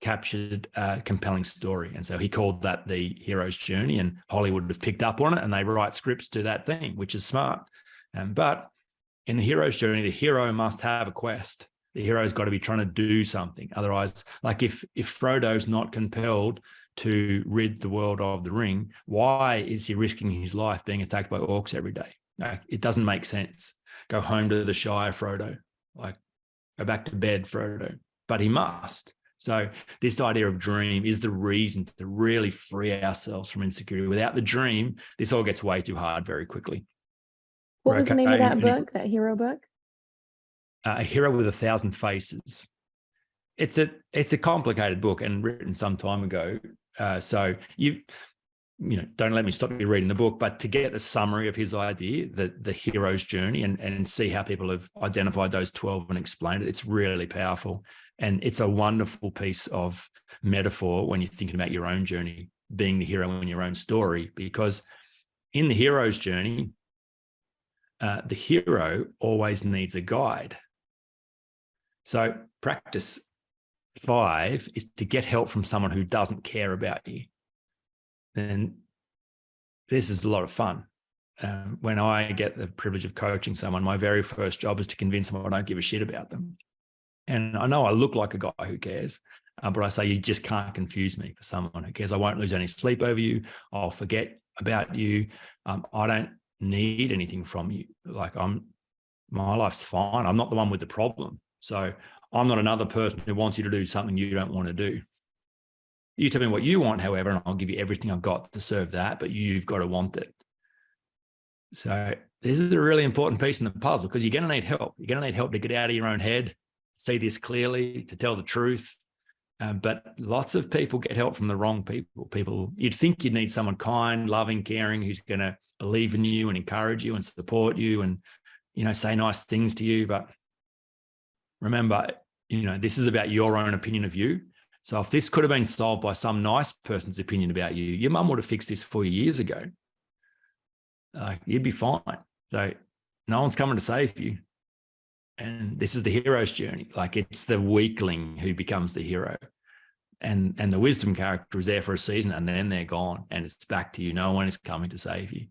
Speaker 2: captured a compelling story. And so he called that the hero's journey, and Hollywood have picked up on it and they write scripts to that thing, which is smart. But in the hero's journey, the hero must have a quest. The hero's got to be trying to do something. Otherwise, like if Frodo's not compelled to rid the world of the ring, why is he risking his life being attacked by orcs every day? Like, it doesn't make sense. Go home to the Shire, Frodo. Like, go back to bed, Frodo. But he must. So this idea of dream is the reason to really free ourselves from insecurity. Without the dream, this all gets way too hard very quickly.
Speaker 7: What was the name of that book, that hero book?
Speaker 2: A Hero with 1,000 Faces. It's a complicated book and written some time ago. So don't let me stop you reading the book, but to get the summary of his idea, the hero's journey, and see how people have identified those 12 and explained it, it's really powerful. And it's a wonderful piece of metaphor when you're thinking about your own journey, being the hero in your own story, because in the hero's journey, the hero always needs a guide. So practice 5 is to get help from someone who doesn't care about you. And this is a lot of fun. When I get the privilege of coaching someone, my very first job is to convince them I don't give a shit about them. And I know I look like a guy who cares, but I say, you just can't confuse me for someone who cares. I won't lose any sleep over you. I'll forget about you. I don't need anything from you. Like, my life's fine. I'm not the one with the problem. So I'm not another person who wants you to do something you don't want to do. You tell me what you want, however, and I'll give you everything I've got to serve that, but you've got to want it. So this is a really important piece in the puzzle, because you're going to need help. You're going to need help to get out of your own head, see this clearly, to tell the truth. But lots of people get help from the wrong people. You'd think you'd need someone kind, loving, caring, who's going to believe in you and encourage you and support you and, say nice things to you. But remember, this is about your own opinion of you. So if this could have been solved by some nice person's opinion about you, your mum would have fixed this for you years ago. You'd be fine. So no one's coming to save you. And this is the hero's journey. Like, it's the weakling who becomes the hero. And the wisdom character is there for a season and then they're gone and it's back to you. No one is coming to save you.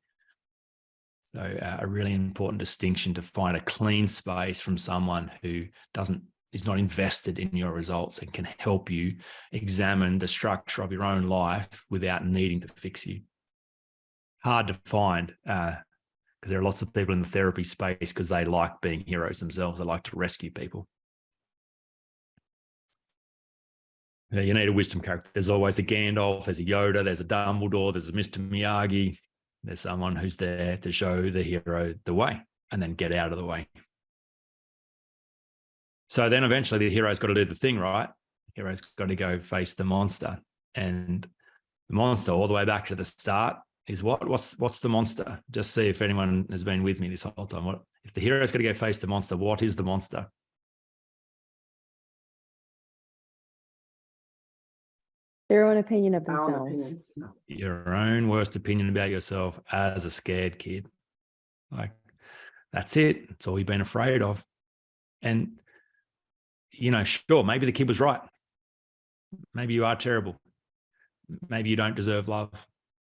Speaker 2: So a really important distinction, to find a clean space from someone who is not invested in your results and can help you examine the structure of your own life without needing to fix you. Hard to find, because there are lots of people in the therapy space because they like being heroes themselves. They like to rescue people. You need a wisdom character. There's always a Gandalf, there's a Yoda, there's a Dumbledore, there's a Mr. Miyagi. There's someone who's there to show the hero the way and then get out of the way. So then eventually the hero's got to do the thing, right? The hero's got to go face the monster. And the monster, all the way back to the start, is what? What's the monster? Just see if anyone has been with me this whole time. If the hero's got to go face the monster, what is the monster?
Speaker 7: Their own opinion of themselves.
Speaker 2: Your own worst opinion about yourself as a scared kid. Like, that's it. It's all you've been afraid of. And, sure, maybe the kid was right. Maybe you are terrible. Maybe you don't deserve love.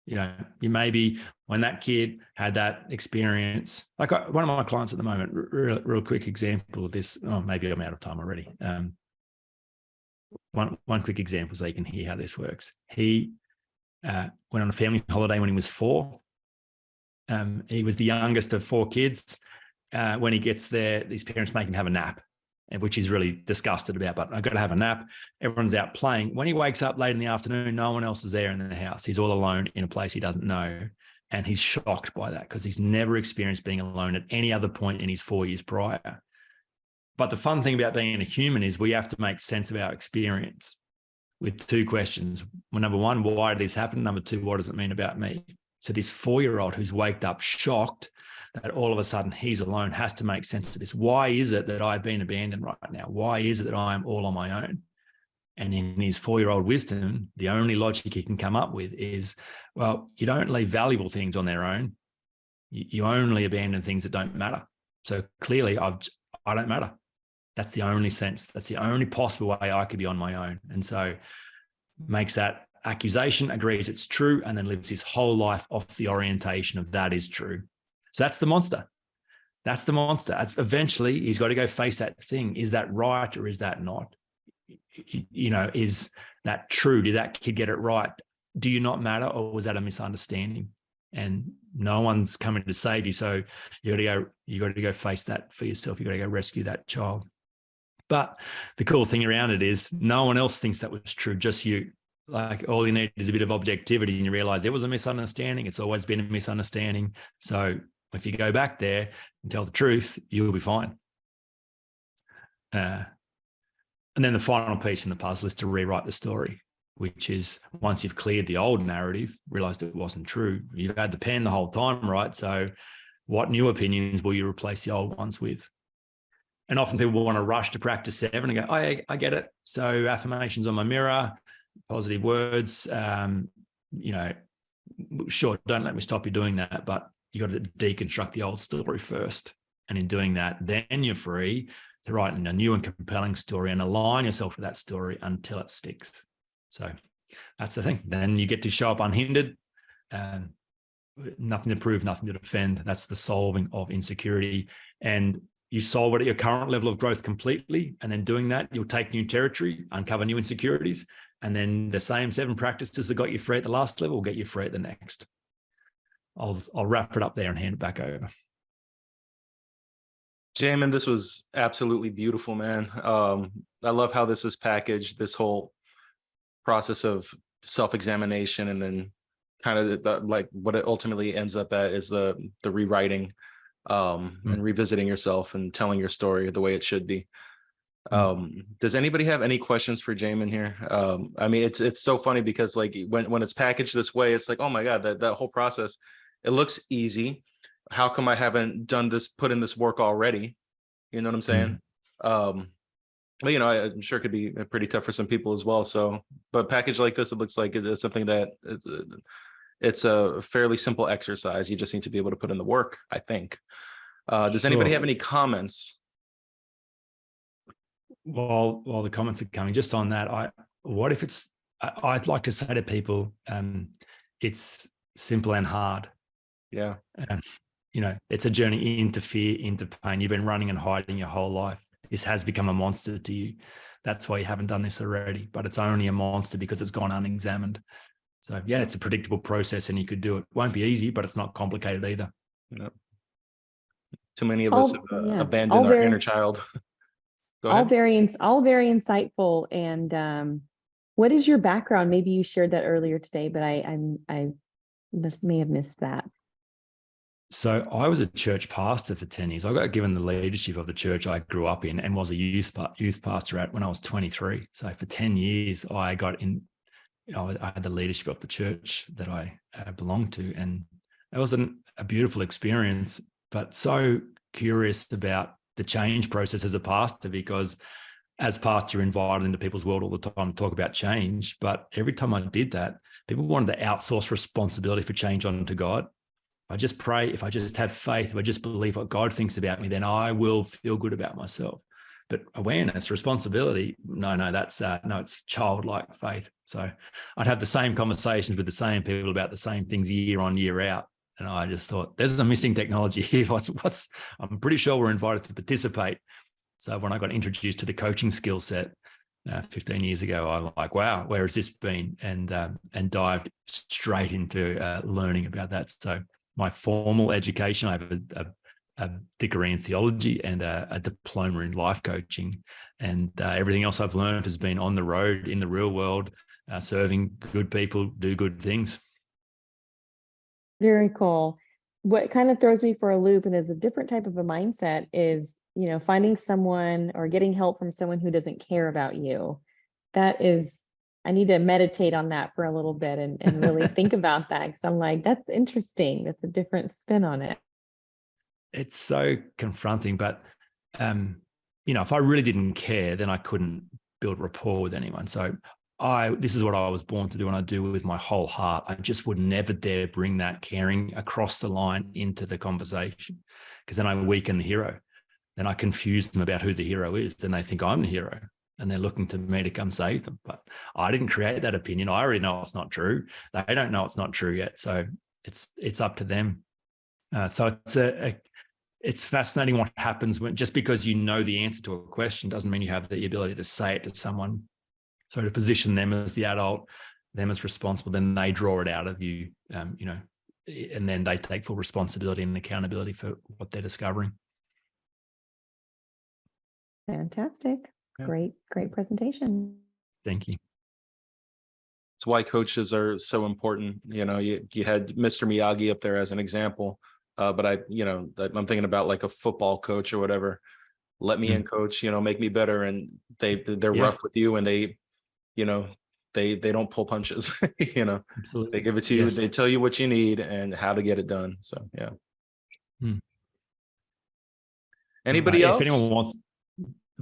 Speaker 2: You maybe when that kid had that experience, like one of my clients at the moment, real quick example of this. Oh, maybe I'm out of time already. One quick example so you can hear how this works. He went on a family holiday when he was 4. He was the youngest of 4 kids. When he gets there, his parents make him have a nap, which he's really disgusted about, but I've got to have a nap. Everyone's out playing. When he wakes up late in the afternoon, no one else is there in the house. He's all alone in a place he doesn't know. And he's shocked by that because he's never experienced being alone at any other point in his 4 years prior. But the fun thing about being a human is we have to make sense of our experience with 2 questions. Well, number 1, why did this happen? Number 2, what does it mean about me? So this 4-year-old who's waked up shocked that all of a sudden he's alone has to make sense of this. Why is it that I've been abandoned right now? Why is it that I am all on my own? And in his 4-year-old wisdom, the only logic he can come up with is, well, you don't leave valuable things on their own. You only abandon things that don't matter. So clearly I don't matter. That's the only sense. That's the only possible way I could be on my own. And so makes that accusation, agrees it's true, and then lives his whole life off the orientation of that is true. So that's the monster. That's the monster. Eventually, he's got to go face that thing. Is that right or is that not? Is that true? Did that kid get it right? Do you not matter, or was that a misunderstanding? And no one's coming to save you. So you got to go face that for yourself. You got to go rescue that child. But the cool thing around it is no one else thinks that was true, just you. Like all you need is a bit of objectivity and you realize there was a misunderstanding. It's always been a misunderstanding. So if you go back there and tell the truth, you'll be fine. And then the final piece in the puzzle is to rewrite the story, which is once you've cleared the old narrative, realized it wasn't true, you've had the pen the whole time, right? So what new opinions will you replace the old ones with? And often people want to rush to practice 7 and go, I get it. So affirmations on my mirror, positive words, sure, don't let me stop you doing that, but you got to deconstruct the old story first. And in doing that, then you're free to write a new and compelling story and align yourself with that story until it sticks. So that's the thing. Then you get to show up unhindered, nothing to prove, nothing to defend. That's the solving of insecurity. And you solve it at your current level of growth completely. And then doing that, you'll take new territory, uncover new insecurities. And then the same 7 practices that got you free at the last level will get you free at the next. I'll wrap it up there and hand it back over.
Speaker 3: Jaemin, this was absolutely beautiful, man. I love how this is packaged, this whole process of self-examination, and then kind of like what it ultimately ends up at is the rewriting and revisiting yourself and telling your story the way it should be. Does anybody have any questions for Jaemin here? I mean, it's so funny because like when it's packaged this way, it's like, oh my God, that whole process, it looks easy. How come I haven't done this, put in this work already? You know what I'm saying? But I'm sure it could be pretty tough for some people as well. So, but packaged like this, it looks like it is something that it's a fairly simple exercise. You just need to be able to put in the work, I think. Does anybody have any comments?
Speaker 2: While the comments are coming, just on that, I'd like to say to people, it's simple and hard.
Speaker 3: Yeah.
Speaker 2: It's a journey into fear, into pain. You've been running and hiding your whole life. This has become a monster to you. That's why you haven't done this already, but it's only a monster because it's gone unexamined. So yeah, it's a predictable process and you could do it. Won't be easy, but it's not complicated either.
Speaker 3: Yep. Too many of us have abandoned our inner child.
Speaker 7: All very insightful, and What is your background? Maybe you shared that earlier today, but I may have missed that.
Speaker 2: So I was a church pastor for 10 years. I got given the leadership of the church I grew up in and was a youth pastor at when I was 23. So for 10 years, I got in, I had the leadership of the church that I belonged to. And it was a beautiful experience, but so curious about the change process as a pastor, because as pastor, you're invited into people's world all the time to talk about change. But every time I did that, people wanted to outsource responsibility for change onto God. I just pray, if I just have faith, if I just believe what God thinks about me, then I will feel good about myself. But awareness, responsibility, no, it's childlike faith. So I'd have the same conversations with the same people about the same things year on, year out. And I just thought, there's a missing technology here. I'm pretty sure we're invited to participate. So when I got introduced to the coaching skill set 15 years ago, I'm like, wow, where has this been? And dived straight into learning about that. So my formal education, I have a degree in theology and a diploma in life coaching. And everything else I've learned has been on the road, in the real world, serving good people, do good things.
Speaker 7: Very cool. What kind of throws me for a loop and is a different type of a mindset is, finding someone or getting help from someone who doesn't care about you. I need to meditate on that for a little bit and really think about that, because I'm like, that's interesting. That's a different spin on it.
Speaker 2: It's so confronting, but if I really didn't care, then I couldn't build rapport with anyone. So this is what I was born to do, and I do with my whole heart. I just would never dare bring that caring across the line into the conversation, because then I weaken the hero. Then I confuse them about who the hero is. Then they think I'm the hero, and they're looking to me to come save them. But I didn't create that opinion. I already know it's not true. They don't know it's not true yet. So it's up to them. So it's fascinating what happens when, just because you know the answer to a question doesn't mean you have the ability to say it to someone. So to position them as the adult, them as responsible, then they draw it out of you, and then they take full responsibility and accountability for what they're discovering.
Speaker 7: Fantastic.
Speaker 3: Yeah.
Speaker 7: Great presentation.
Speaker 2: Thank you.
Speaker 3: It's why coaches are so important. You had Mr. Miyagi up there as an example, but I'm thinking about like a football coach or whatever. Let me in, coach, make me better. And they're rough with you, and they don't pull punches.
Speaker 2: Absolutely.
Speaker 3: They give it to you. They tell you what you need and how to get it done. So yeah. Anybody else?
Speaker 2: If anyone wants,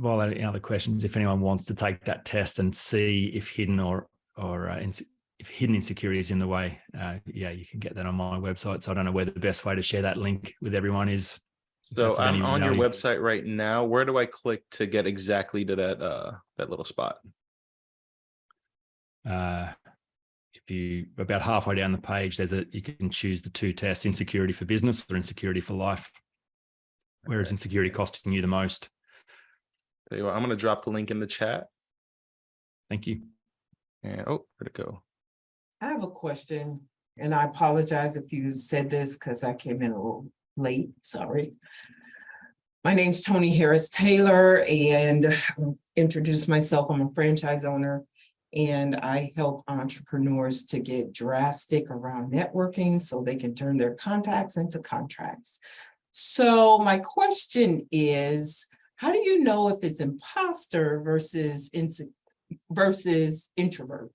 Speaker 2: any other questions, if anyone wants to take that test and see if hidden if hidden insecurity is in the way, you can get that on my website. So I don't know where the best way to share that link with everyone is.
Speaker 3: So I'm on your website right now. Where do I click to get exactly to that little spot?
Speaker 2: If you about halfway down the page, you can choose the two tests: insecurity for business or insecurity for life. Where is insecurity costing you the most?
Speaker 3: There you go. I'm going to drop the link in the chat.
Speaker 2: Thank you.
Speaker 3: And where'd it go?
Speaker 8: I have a question, and I apologize if you said this because I came in a little late. Sorry. My name's Tony Harris Taylor, and introduce myself. I'm a franchise owner, and I help entrepreneurs to get drastic around networking so they can turn their contacts into contracts. So my question is, how do you know if it's imposter versus introvert?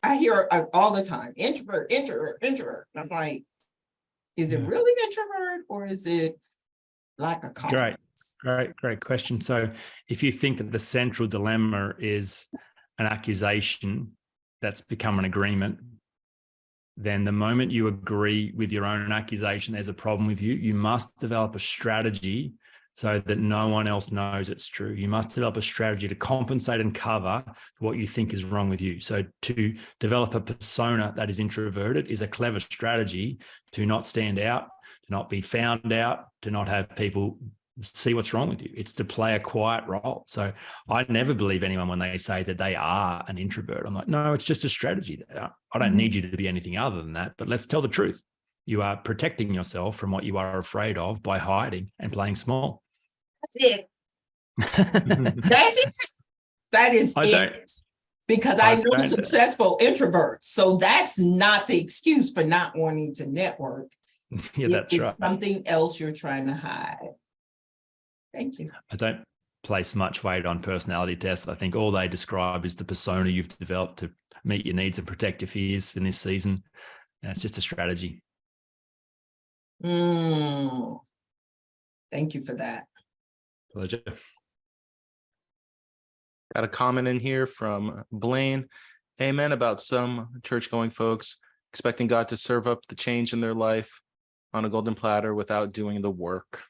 Speaker 8: I hear all the time, introvert. And I'm like, is it really introvert, or is it lack of confidence?
Speaker 2: Great question. So if you think that the central dilemma is an accusation that's become an agreement, then the moment you agree with your own accusation, there's a problem with you. You must develop a strategy so that no one else knows it's true. You must develop a strategy to compensate and cover what you think is wrong with you. So to develop a persona that is introverted is a clever strategy to not stand out, to not be found out, to not have people see what's wrong with you. It's to play a quiet role. So I never believe anyone when they say that they are an introvert. I'm like, no, it's just a strategy. I don't need you to be anything other than that, but let's tell the truth. You are protecting yourself from what you are afraid of by hiding and playing small.
Speaker 8: That's it. That's it. That is it. Because I know
Speaker 2: Okay.
Speaker 8: successful introverts. So that's not the excuse for not wanting to network.
Speaker 2: Yeah, that's
Speaker 8: It's
Speaker 2: right.
Speaker 8: something else you're trying to hide. Thank you.
Speaker 2: I don't place much weight on personality tests. I think all they describe is the persona you've developed to meet your needs and protect your fears in this season. And it's just a strategy.
Speaker 8: Thank you for that.
Speaker 2: Pleasure.
Speaker 3: Got a comment in here from Blaine. Amen about some church-going folks expecting God to serve up the change in their life on a golden platter without doing the work.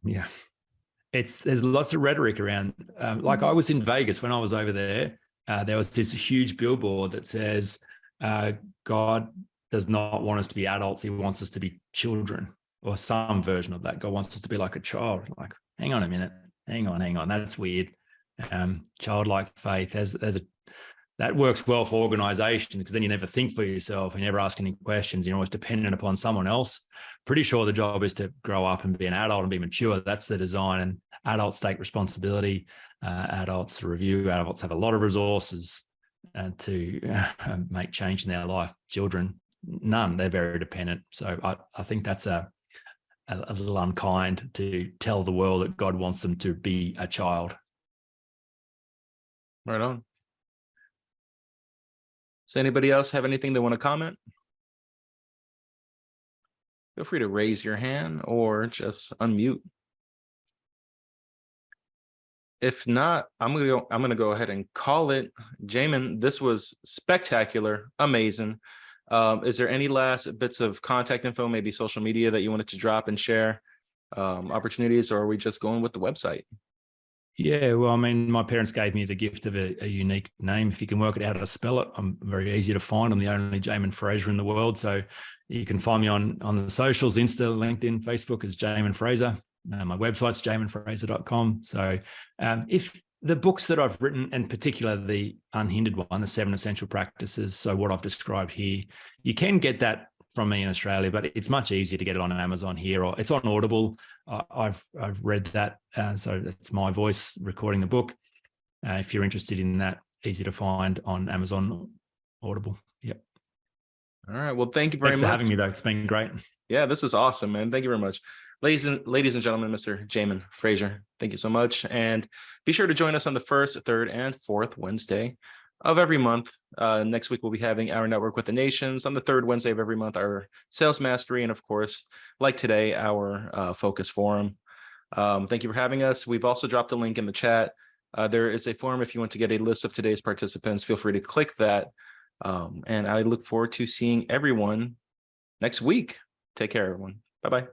Speaker 2: Yeah. There's lots of rhetoric around. Like I was in Vegas when I was over there. There was this huge billboard that says, God does not want us to be adults. He wants us to be children, or some version of that. God wants us to be like a child. Like, hang on a minute. Hang on. That's weird. Childlike faith. That works well for organization, because then you never think for yourself. You never ask any questions. You're always dependent upon someone else. Pretty sure the job is to grow up and be an adult and be mature. That's the design. And adults take responsibility. Adults review. Adults have a lot of resources to make change in their life. Children, none. They're very dependent. So I think that's a little unkind to tell the world that God wants them to be a child.
Speaker 3: Right on. Does anybody else have anything they want to comment? Feel free to raise your hand or just unmute. If not, I'm gonna go ahead and call it. Jaemin, this was spectacular, amazing. Is there any last bits of contact info, maybe social media, that you wanted to drop and share opportunities, or are we just going with the website?
Speaker 2: Yeah, well, I mean, my parents gave me the gift of a unique name. If you can work it out how to spell it, I'm very easy to find. I'm the only Jaemin Frazer in the world. So you can find me on the socials, Insta, LinkedIn, Facebook as Jaemin Frazer. My website's jaeminfrazer.com. So if the books that I've written, and particularly the unhindered one, the 7 essential practices, so what I've described here, you can get that from me in Australia, but it's much easier to get it on Amazon here, or it's on Audible. I've read that, so it's my voice recording the book. If you're interested in that, easy to find on Amazon, Audible. Yep.
Speaker 3: All right. Well, thank you very much.
Speaker 2: Thanks for having me, though. It's been great.
Speaker 3: Yeah, this is awesome, man. Thank you very much. Ladies and gentlemen, Mr. Jaemin Frazer, thank you so much. And be sure to join us on the 1st, 3rd, and 4th Wednesday of every month. Next week, we'll be having our Network with the Nations. On the 3rd Wednesday of every month, our Sales Mastery. And of course, like today, our Focus Forum. Thank you for having us. We've also dropped a link in the chat. There is a form if you want to get a list of today's participants. Feel free to click that. And I look forward to seeing everyone next week. Take care, everyone. Bye-bye.